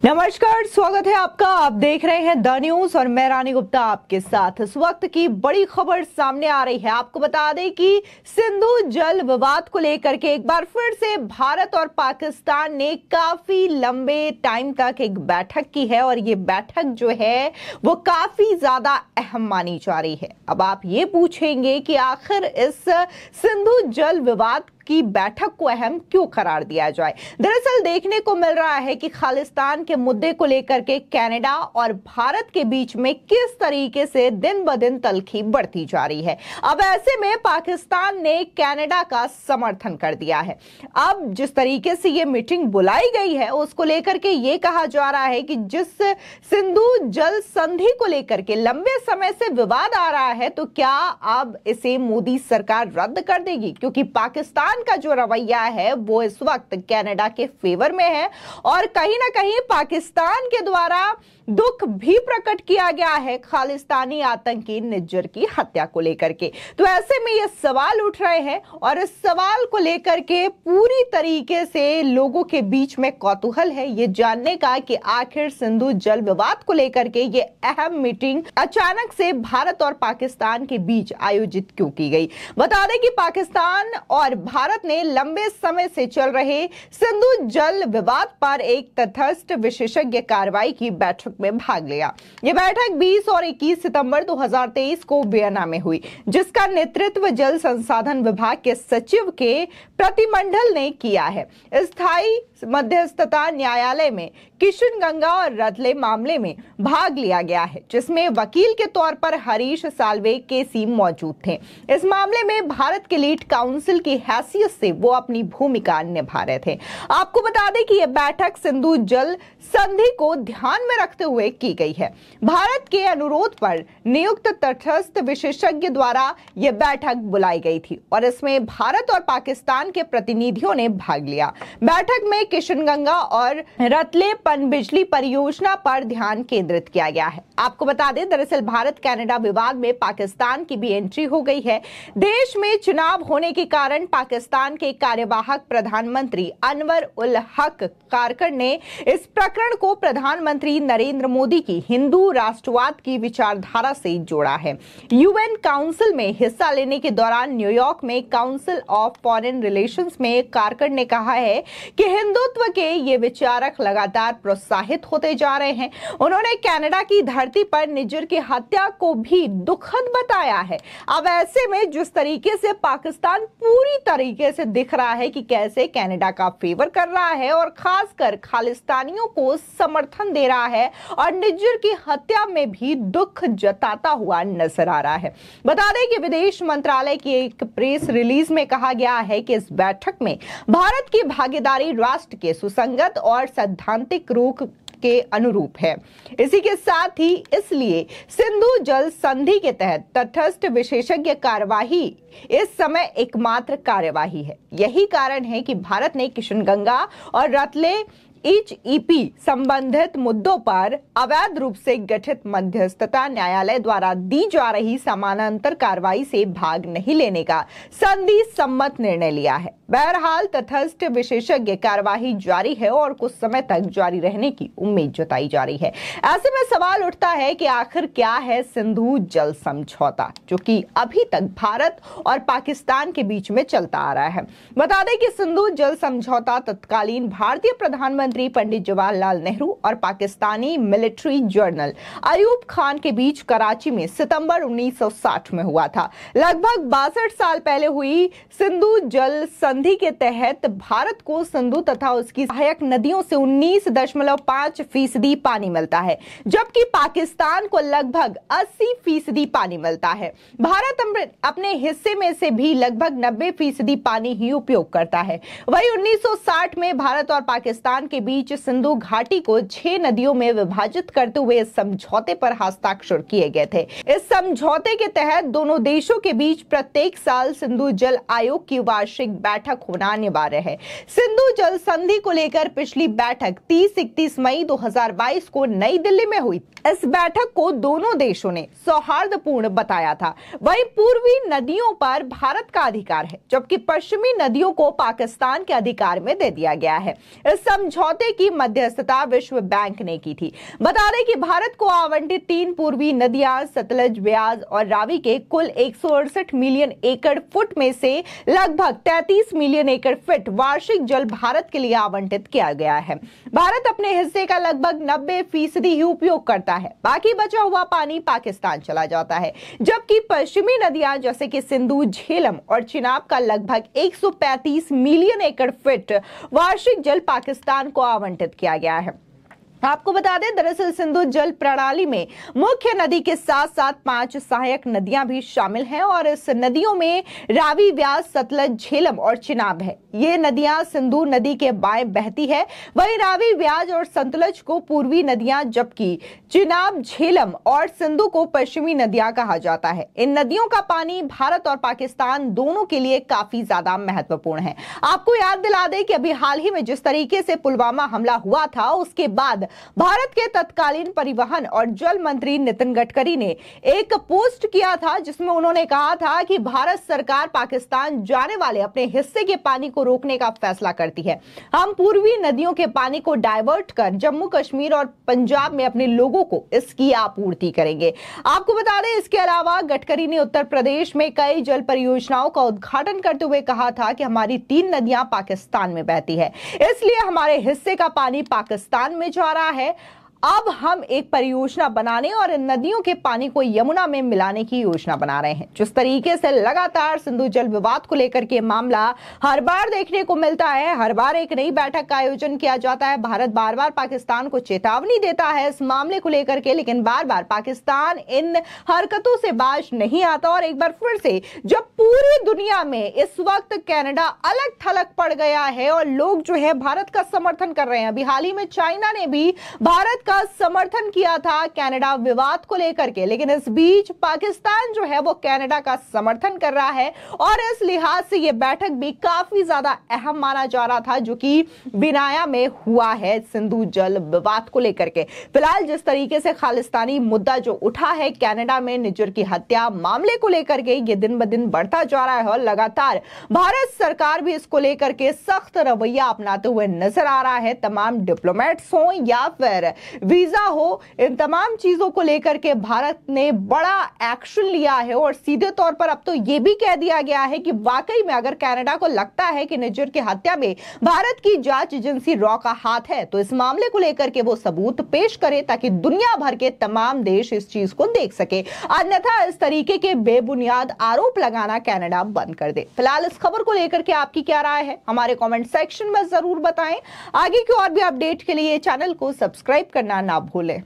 नमस्कार, स्वागत है आपका। आप देख रहे हैं द न्यूज और मैं रानी गुप्ता आपके साथ। इस वक्त की बड़ी खबर सामने आ रही है। आपको बता दें कि सिंधु जल विवाद को लेकर के एक बार फिर से भारत और पाकिस्तान ने काफी लंबे टाइम तक एक बैठक की है और ये बैठक जो है वो काफी ज्यादा अहम मानी जा रही है। अब आप ये पूछेंगे कि आखिर इस सिंधु जल विवाद की बैठक को अहम क्यों करार दिया जाए। दरअसल देखने को मिल रहा है कि खालिस्तान के मुद्दे को लेकर के कनाडा और भारत के बीच में किस तरीके से दिन ब दिन तल्खी बढ़ती जा रही है। अब ऐसे में पाकिस्तान ने कनाडा का समर्थन कर दिया है। अब जिस तरीके से ये मीटिंग बुलाई गई है उसको लेकर के ये कहा जा रहा है कि जिस सिंधु जल संधि को लेकर के लंबे समय से विवाद आ रहा है, तो क्या अब इसे मोदी सरकार रद्द कर देगी, क्योंकि पाकिस्तान का जो रवैया है वो इस वक्त कनाडा के फेवर में है और कहीं ना कहीं पाकिस्तान के द्वारा दुख भी प्रकट किया गया है खालिस्तानी आतंकी निज्जर की हत्या को लेकर के। तो ऐसे में ये सवाल उठ रहे हैं और इस सवाल को लेकर के पूरी तरीके से लोगों के बीच में कौतूहल है ये जानने का कि आखिर सिंधु जल विवाद को लेकर के ये अहम मीटिंग अचानक से भारत और पाकिस्तान के बीच आयोजित क्यों की गई। बता दें कि पाकिस्तान और भारत ने लंबे समय से चल रहे सिंधु जल विवाद पर एक तटस्थ विशेषज्ञ कार्रवाई की बैठक में भाग लिया। यह बैठक 20 और 21 सितंबर 2023 को वियना में हुई, जिसका नेतृत्व जल संसाधन विभाग के सचिव के प्रतिमंडल ने किया है। स्थायी मध्यस्थता न्यायालय में किशनगंगा और रतले मामले में भाग लिया गया है, जिसमें वकील के तौर पर हरीश साल्वे केसी मौजूद थे। इस मामले में भारत के लीड काउंसिल की हैसियत से वो अपनी भूमिका निभा रहे थे। आपको बता दें कि यह बैठक सिंधु जल संधि को ध्यान में रखते हुए की गई है। भारत के अनुरोध पर नियुक्त तटस्थ विशेषज्ञ द्वारा यह बैठक बुलाई गई थी और इसमें भारत और पाकिस्तान के प्रतिनिधियों ने भाग लिया। बैठक में किशनगंगा और रतले पनबिजली परियोजना पर ध्यान केंद्रित किया गया है। आपको बता दें, दरअसल भारत कनाडा विवाद में पाकिस्तान की भी एंट्री हो गई है। देश में चुनाव होने के कारण पाकिस्तान के कार्यवाहक प्रधानमंत्री अनवर उल हक कारकर ने इस प्रकरण को प्रधानमंत्री नरेंद्र मोदी की हिंदू राष्ट्रवाद की विचारधारा से जोड़ा है। यूएन काउंसिल में हिस्सा लेने के दौरान न्यूयॉर्क में काउंसिल ऑफ फॉरेन रिलेशंस में कारकर ने कहा है कि हिंदुत्व के ये विचारक लगातार प्रोत्साहित होते जा रहे हैं। उन्होंने कनाडा की धरती पर निज्जर की हत्या को भी दुखद बताया है। अब ऐसे में जिस तरीके से पाकिस्तान पूरी तरीके से दिख रहा है कि कैसे कनाडा का फेवर कर रहा है और खासकर खालिस्तानियों को समर्थन दे रहा है और निज्जर की हत्या में भी दुख जताता हुआ नजर आ रहा है। बता दें कि विदेश मंत्रालय की एक प्रेस रिलीज में कहा गया है कि इस बैठक में भारत की भागीदारी राष्ट्र के सुसंगत और सैद्धांतिक रुख के अनुरूप है। इसी के साथ ही इसलिए सिंधु जल संधि के तहत तटस्थ विशेषज्ञ कार्यवाही इस समय एकमात्र कार्यवाही है। यही कारण है कि भारत ने किशनगंगा और रतले एचईपी संबंधित मुद्दों पर अवैध रूप से गठित मध्यस्थता न्यायालय द्वारा दी जा रही समानांतर कार्रवाई से भाग नहीं लेने का संधि सम्मत निर्णय लिया है। बहरहाल तटस्थ विशेषज्ञ कार्यवाही जारी है और कुछ समय तक जारी रहने की उम्मीद जताई जा रही है। ऐसे में सवाल उठता है कि आखिर क्या है सिंधु जल समझौता, जो कि अभी तक भारत और पाकिस्तान के बीच में चलता आ रहा है। बता दें कि सिंधु जल समझौता तत्कालीन भारतीय प्रधानमंत्री पंडित जवाहरलाल नेहरू और पाकिस्तानी मिलिट्री जनरल अयूब खान के बीच कराची में सितंबर 1960 में हुआ था। लगभग 62 साल पहले हुई सिंधु जल संधि के तहत भारत को सिंधु तथा उसकी सहायक नदियों से 19.5% पानी मिलता है, जबकि पाकिस्तान को लगभग 80% पानी मिलता है। भारत अपने हिस्से में से भी लगभग 90% पानी ही उपयोग करता है। वही 1960 में भारत और पाकिस्तान के बीच सिंधु घाटी को 6 नदियों में विभाजित करते हुए इस समझौते पर हस्ताक्षर किए गए थे। इस समझौते के तहत दोनों देशों के बीच प्रत्येक साल सिंधु जल आयोग की वार्षिक बैठक होना अनिवार्य है। सिंधु जल संधि को लेकर पिछली बैठक 30-31 मई 2022 को नई दिल्ली में हुई। इस बैठक को दोनों देशों ने सौहार्दपूर्ण बताया था। वहीं पूर्वी नदियों पर भारत का अधिकार है, जबकि पश्चिमी नदियों को पाकिस्तान के अधिकार में दे दिया गया है। इस समझौते समझौते की मध्यस्थता विश्व बैंक ने की थी। बता दें कि भारत को आवंटित 3 पूर्वी नदियां सतलज, ब्यास और रावी के कुल 168 मिलियन एकड़ फुट में से लगभग 33 मिलियन एकड़ फीट वार्षिक जल भारत के लिए आवंटित किया गया है। भारत अपने हिस्से का लगभग 90% ही उपयोग करता है, बाकी बचा हुआ पानी पाकिस्तान चला जाता है, जबकि पश्चिमी नदियां जैसे कि सिंधु, झेलम और चिनाब का लगभग 135 मिलियन एकड़ फीट वार्षिक जल पाकिस्तान को आवंटित किया गया है। आपको बता दें, दरअसल सिंधु जल प्रणाली में मुख्य नदी के साथ साथ 5 सहायक नदियां भी शामिल हैं और इस नदियों में रावी, व्यास, सतलज, झेलम और चिनाब है। ये नदियां सिंधु नदी के बाएं बहती है, वहीं रावी, व्यास और सतलज को पूर्वी नदियां, जबकि चिनाब, झेलम और सिंधु को पश्चिमी नदियां कहा जाता है। इन नदियों का पानी भारत और पाकिस्तान दोनों के लिए काफी ज्यादा महत्वपूर्ण है। आपको याद दिला दें कि अभी हाल ही में जिस तरीके से पुलवामा हमला हुआ था, उसके बाद भारत के तत्कालीन परिवहन और जल मंत्री नितिन गडकरी ने एक पोस्ट किया था, जिसमें उन्होंने कहा था कि भारत सरकार पाकिस्तान जाने वाले अपने हिस्से के पानी को रोकने का फैसला करती है। हम पूर्वी नदियों के पानी को डाइवर्ट कर जम्मू कश्मीर और पंजाब में अपने लोगों को इसकी आपूर्ति करेंगे। आपको बता दें, इसके अलावा गडकरी ने उत्तर प्रदेश में कई जल परियोजनाओं का उद्घाटन करते हुए कहा था कि हमारी 3 नदियां पाकिस्तान में बहती है, इसलिए हमारे हिस्से का पानी पाकिस्तान में जा रहा है। अब हम एक परियोजना बनाने और नदियों के पानी को यमुना में मिलाने की योजना बना रहे हैं। जिस तरीके से लगातार सिंधु जल विवाद को लेकर के मामला हर बार देखने को मिलता है, हर बार एक नई बैठक का आयोजन किया जाता है, भारत बार बार पाकिस्तान को चेतावनी देता है इस मामले को लेकर के, लेकिन बार बार पाकिस्तान इन हरकतों से बाज नहीं आता। और एक बार फिर से जब पूरी दुनिया में इस वक्त कनाडा अलग थलग पड़ गया है और लोग जो है भारत का समर्थन कर रहे हैं, अभी हाल ही में चाइना ने भी भारत का समर्थन किया था कनाडा विवाद को लेकर के, लेकिन इस बीच पाकिस्तान जो है वो कनाडा का समर्थन कर रहा है और इस लिहाज से यह बैठक भी काफी ज्यादा अहम माना जा रहा था, जो कि विनाया में हुआ है सिंधु जल विवाद को लेकर के। फिलहाल जिस तरीके से खालिस्तानी मुद्दा जो उठा है कनाडा में निज्जर की हत्या मामले को लेकर के, ये दिन ब दिन बढ़ता जा रहा है और लगातार भारत सरकार भी इसको लेकर के सख्त रवैया अपनाते हुए नजर आ रहा है। तमाम डिप्लोमेट्स हो या फिर वीजा हो, इन तमाम चीजों को लेकर के भारत ने बड़ा एक्शन लिया है और सीधे तौर पर अब तो यह भी कह दिया गया है कि वाकई में अगर कनाडा को लगता है कि निज्जर की हत्या में भारत की जांच एजेंसी रॉ का हाथ है, तो इस मामले को लेकर के वो सबूत पेश करे ताकि दुनिया भर के तमाम देश इस चीज को देख सके, अन्यथा इस तरीके के बेबुनियाद आरोप लगाना कनाडा बंद कर दे। फिलहाल इस खबर को लेकर के आपकी क्या राय है, हमारे कमेंट सेक्शन में जरूर बताएं। आगे की और भी अपडेट के लिए चैनल को सब्सक्राइब करना ना भूलें।